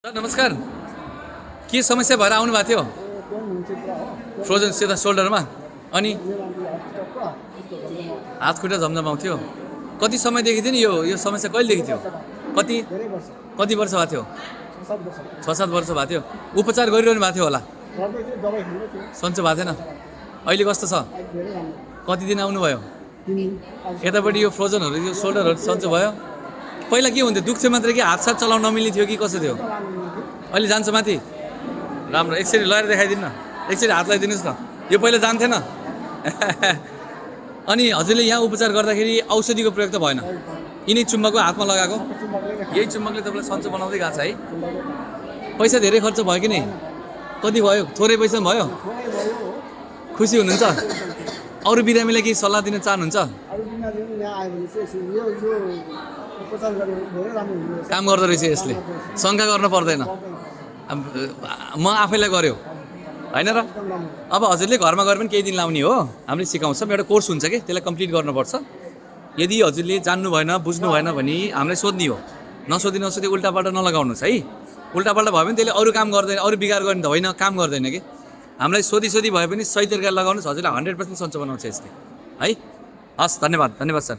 Sir नमस्कार, के समस्या भएर आउनु भएको थियो? फ्रोजन सेता सोल्डरमा अनि हात खुट्टा झमझमाउँथ्यो। कति समयदेखि थियो नि यो समस्या कहिलेदेखि थियो? कति वर्ष भएको थियो? 6-7 वर्ष भएको थियो। उपचार गरिरहनु भएको थियो होला? सन्चो भएको थिएन। अहिले कस्तो छ? कति दिन आउनुभयो? यतापट्टि यो फ्रोजनहरू यो सोल्डरहरू सन्चो भयो? पहिला के हुन्थ्यो? दुख्थ्यो मात्रै कि हातसाथ चलाउन नमिल्ने थियो कि कसो थियो? अहिले जान्छ माथि? राम्रो, एकचोटि लगाएर देखाइदिनु न, एकचोटि हात लगाइदिनुहोस् न। यो पहिला जान्थेन? अनि हजुरले यहाँ उपचार गर्दाखेरि औषधिको प्रयोग त भएन? यिनै चुम्बकको हातमा लगाएको? यही चुम्बकले तपाईँलाई सन्चो बनाउँदै गएको छ है? पैसा धेरै खर्च भयो कि नि? कति भयो? थोरै पैसा भयो? खुसी हुनुहुन्छ? अरू बिरामीलाई केही सल्लाह दिन चाहनुहुन्छ? काम गर्दो रहेछ यसले, शङ्का गर्न पर्दैन। म आफैलाई गर्यो होइन र? अब हजुरले घरमा गएर पनि केही दिन लाउने हो, हामीले सिकाउँछौँ। एउटा कोर्स हुन्छ कि त्यसलाई कम्प्लिट गर्नुपर्छ। यदि हजुरले जान्नु भएन बुझ्नु भएन भने हामीलाई सोध्ने हो। नसोधी उल्टापाल्टा नलगाउनुहोस् है। उल्टापाल्टा भयो भने त्यसले अरू काम गर्दैन, अरू बिगार गर्ने त होइन, काम गर्दैन कि। हामीलाई सोधी भए पनि सही तरिकाले लगाउनुहोस्, हजुरलाई 100% सन्चो बनाउँछ यसले है। हस्, धन्यवाद सर।